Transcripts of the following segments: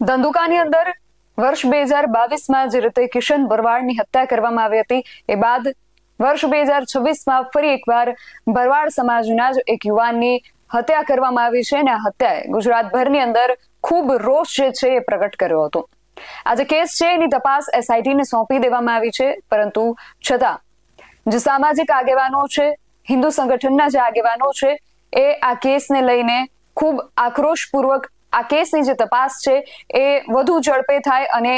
ધંધુકાની અંદર વર્ષ 2022માં જે રીતે કિશન ભરવાડની હત્યા કરવામાં આવી હતી, એ બાદ વર્ષ 2026માં ફરી એકવાર ભરવાડ સમાજના જ એક યુવાનની હત્યા કરવામાં આવી છે અને આ હત્યાએ ગુજરાતભરની અંદર ખૂબ રોષ જે છે એ પ્રગટ કર્યો હતો. આ જે કેસ છે એની તપાસ એસઆઈટીને સોંપી દેવામાં આવી છે, પરંતુ છતાં જે સામાજિક આગેવાનો છે, હિન્દુ સંગઠનના જે આગેવાનો છે, એ આ કેસને લઈને ખૂબ આક્રોશપૂર્વક આ કેસની જે તપાસ છે એ વધુ ઝડપે થાય અને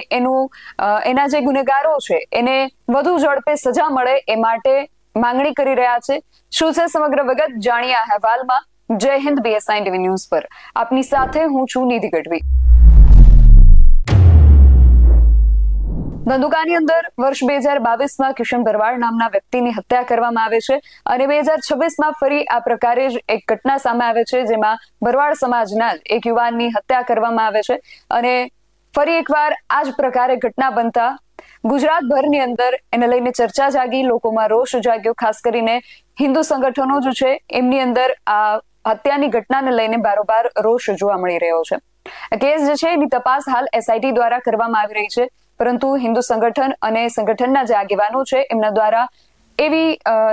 એના જે ગુનેગારો છે એને વધુ ઝડપે સજા મળે એ માટે માંગણી કરી રહ્યા છે. શું છે સમગ્ર વિગત જાણીએ આ અહેવાલમાં. જય હિન્દ. BSI TV ન્યૂઝ પર આપની સાથે હું છું નિધિ ગઢવી. ધંધુકાની અંદર વર્ષ 2022માં કિશન ભરવાડ નામના વ્યક્તિની હત્યા કરવામાં આવે છે અને 2026માં ફરી આ પ્રકારે જ એક ઘટના સામે આવે છે, જેમાં ભરવાડ સમાજના એક યુવાનની હત્યા કરવામાં આવે છે અને ફરી એકવાર આ જ પ્રકારે ઘટના બનતા ગુજરાતભરની અંદર એને લઈને ચર્ચા જાગી, લોકોમાં રોષ જાગ્યો. ખાસ કરીને હિન્દુ સંગઠનો જે છે એમની અંદર આ હત્યાની ઘટનાને લઈને બારોબાર રોષ જોવા મળી રહ્યો છે. આ કેસ જે છે એની તપાસ હાલ એસઆઈટી દ્વારા કરવામાં આવી રહી છે, પરંતુ હિન્દુ સંગઠન અને સંગઠનના જે આગેવાનો છે એમના દ્વારા એવી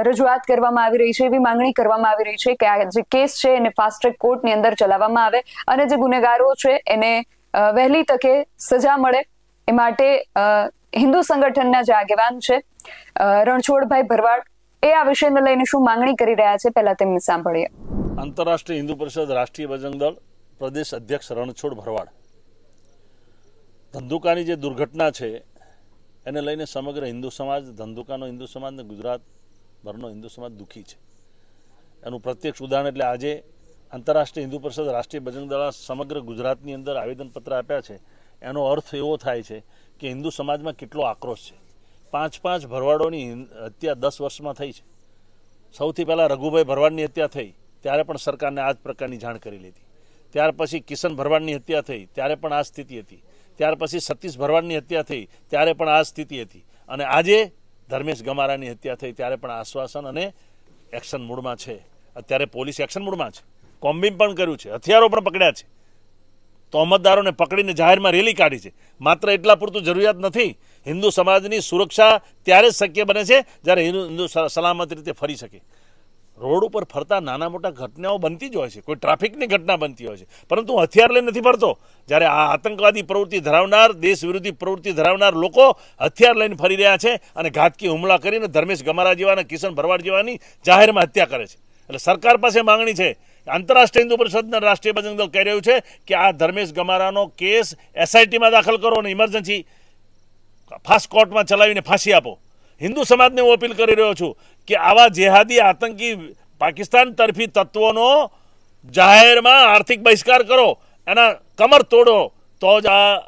રજૂઆત કરવામાં આવી રહી છે, એવી માંગણી કરવામાં આવી રહી છે કે આ જે કેસ છે એને ફાસ્ટ ટ્રેક કોર્ટની અંદર ચલાવવામાં આવે અને જે ગુનેગારો છે એને વહેલી તકે સજા મળે. એ માટે હિન્દુ સંગઠનના જે આગેવાન છે રણછોડભાઈ ભરવાડ, એ આ વિષયને લઈને શું માંગણી કરી રહ્યા છે, પહેલા તેમને સાંભળીએ. આંતરરાષ્ટ્રીય હિન્દુ પરિષદ રાષ્ટ્રીય બજરંગ દળ પ્રદેશ અધ્યક્ષ રણછોડ ભરવાડ. ધંધુકાની જે દુર્ઘટના છે એને લઈને સમગ્ર હિન્દુ સમાજ, ધંધુકાનો હિન્દુ સમાજ ને ગુજરાતભરનો હિન્દુ સમાજ દુઃખી છે. એનું પ્રત્યક્ષ ઉદાહરણ એટલે આજે આંતરરાષ્ટ્રીય હિન્દુ પરિષદ રાષ્ટ્રીય બજરંગ દળ સમગ્ર ગુજરાતની અંદર આવેદનપત્ર આપ્યા છે. એનો અર્થ એવો થાય છે કે હિન્દુ સમાજમાં કેટલો આક્રોશ છે. 5 ભરવાડોની હત્યા 10 વર્ષમાં થઈ છે. સૌથી પહેલાં રઘુભાઈ ભરવાડની હત્યા થઈ ત્યારે પણ સરકારને આ જ પ્રકારની જાણ કરી લીધી. ત્યાર પછી કિશન ભરવાડની હત્યા થઈ ત્યારે પણ આ સ્થિતિ હતી. ત્યાર પછી સતીશ ભરવાડની હત્યા થઈ ત્યારે પણ આ સ્થિતિ હતી અને આજે ધર્મેશ ગમારાની હત્યા થઈ ત્યારે પણ આશ્વાસન અને એક્શન મૂડમાં છે. અત્યારે પોલીસ એક્શન મૂડમાં છે, કોમ્બિંગ પણ કર્યું છે, હથિયારો પણ પકડ્યા છે, તહોમતદારોને પકડીને જાહેરમાં રેલી કાઢી છે. માત્ર એટલા પૂરતું જરૂરિયાત નથી. હિન્દુ સમાજની સુરક્ષા ત્યારે જ શક્ય બને છે જ્યારે હિન્દુ સલામત રીતે ફરી શકે. રોડ ઉપર ફરતા નાના મોટા ઘટનાઓ બનતી જ હોય છે, કોઈ ટ્રાફિકની ઘટના બનતી હોય છે, પરંતુ હથિયાર લઈને નથી ફરતો. જ્યારે આ આતંકવાદી પ્રવૃત્તિ ધરાવનાર, દેશ વિરોધી પ્રવૃત્તિ ધરાવનાર લોકો હથિયાર લઈને ફરી રહ્યા છે અને ઘાતકી હુમલા કરીને ધર્મેશ ગમારા જેવા અને કિશન ભરવાડ જેવાની જાહેરમાં હત્યા કરે છે. એટલે સરકાર પાસે માંગણી છે. આંતરરાષ્ટ્રીય હિન્દુ પરિષદના રાષ્ટ્રીય બજરંગ દળ કહી રહ્યું છે કે આ ધર્મેશ ગમારાનો કેસ એસઆઈટીમાં દાખલ કરો અને ઇમરજન્સી ફાસ્ટ કોર્ટમાં ચલાવીને ફાંસી આપો. હિન્દુ સમાજને હું અપીલ કરી રહ્યો છું કે આવા જેહાદી આતંકી પાકિસ્તાન તરફી તત્વોનો જાહેરમાં આર્થિક બહિષ્કાર કરો, એના કમર તોડો, તો જ આ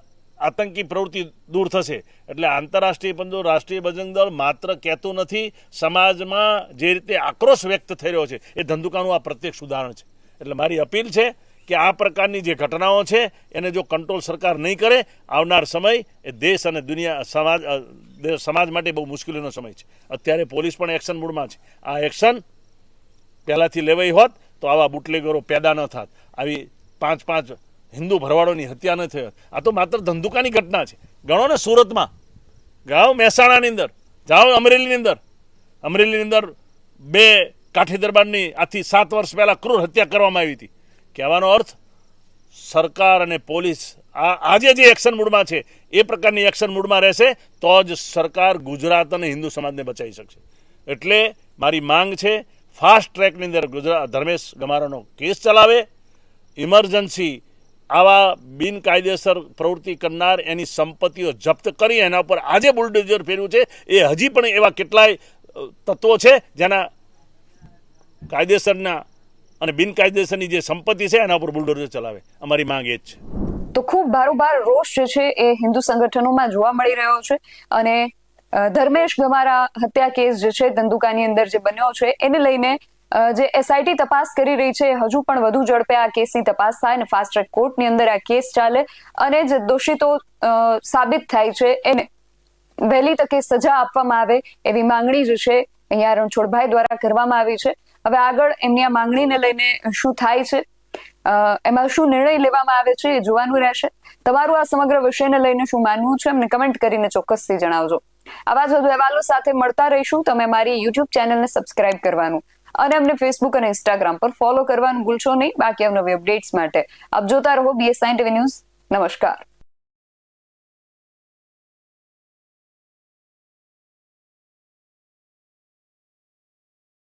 આતંકી પ્રવૃત્તિ દૂર થશે. એટલે આંતરરાષ્ટ્રીય બંધુ રાષ્ટ્રીય બજરંગ દળ માત્ર કહેતું નથી, સમાજમાં જે રીતે આક્રોશ વ્યક્ત થઈ રહ્યો છે એ ધંધુકાનું આ પ્રત્યક્ષ ઉદાહરણ છે. એટલે મારી અપીલ છે કે આ પ્રકારની જે ઘટનાઓ છે એને જો કંટ્રોલ સરકાર નહીં કરે, આવનાર સમય એ દેશ અને દુનિયા સમાજ માટે બહુ મુશ્કેલીનો સમય છે. અત્યારે પોલીસ પણ એક્શન મૂડમાં છે. આ એક્શન પહેલાંથી લેવાઈ હોત તો આવા બુટલેગરો પેદા ન થાત, આવી 5 હિન્દુ ભરવાડોની હત્યા ન થઈ હોત. આ તો માત્ર ધંધુકાની ઘટના છે. ગણો ને સુરતમાં, જાઓ મહેસાણાની અંદર, જાઓ અમરેલીની અંદર 2 કાઠી દરબારની આથી 7 વર્ષ પહેલાં ક્રૂર હત્યા કરવામાં આવી હતી. કહેવાનો અર્થ સરકાર અને પોલીસ આજે જે એક્શન મૂડમાં છે એ પ્રકારની એક્શન મૂડમાં રહેશે તો જ સરકાર ગુજરાત અને હિન્દુ સમાજને બચાવી શકશે. એટલે મારી માંગ છે, ફાસ્ટ ટ્રેકની અંદર ધર્મેશ ગમારાનો કેસ ચલાવે, ઇમરજન્સી આવા બિનકાયદેસર પ્રવૃત્તિ કરનાર એની સંપત્તિઓ જપ્ત કરી એના ઉપર આજે બુલડોઝર ફેરવ્યું છે. એ હજી પણ એવા કેટલાય તત્વો છે જેના કાયદેસરના અને બિનકાયદેસરની જે સંપત્તિ છે એના ઉપર બુલડોઝર ચલાવે. અમારી માંગ એ જ છે. તો ખૂબ બારોબાર રોષ જે છે એ હિન્દુ સંગઠનોમાં જોવા મળી રહ્યો છે અને ધર્મેશ ગમારા હત્યા કેસ જે છે ધંધુકાની અંદર જે બન્યો છે એને લઈને જે એસઆઈટી તપાસ કરી રહી છે, હજુ પણ વધુ ઝડપે આ કેસની તપાસ થાય અને ફાસ્ટ ટ્રેક કોર્ટની અંદર આ કેસ ચાલે અને જે દોષિતો સાબિત થાય છે એને વહેલી તકે સજા આપવામાં આવે એવી માંગણી જે છે અહીંયા રણછોડભાઈ દ્વારા કરવામાં આવી છે. હવે આગળ એમની આ માંગણીને લઈને શું થાય છે એમાં શું નિર્ણય લેવામાં આવે છે એ જોવાનું રહેશે. તમારું આ સમગ્ર વિષયને લઈને શું માનવું છે અમને કમેન્ટ કરીને ચોક્કસથી જણાવજો. આવા જ વધુ અહેવાલો સાથે મળતા રહીશું. તમે મારી યુટ્યુબ ચેનલને સબસ્ક્રાઇબ કરવાનું અને અમને ફેસબુક અને ઇન્સ્ટાગ્રામ પર ફોલો કરવાનું ભૂલશો નહીં. બાકી અવનવી અપડેટ્સ માટે આપ જોતા રહો BS9 TV ન્યૂઝ. નમસ્કાર.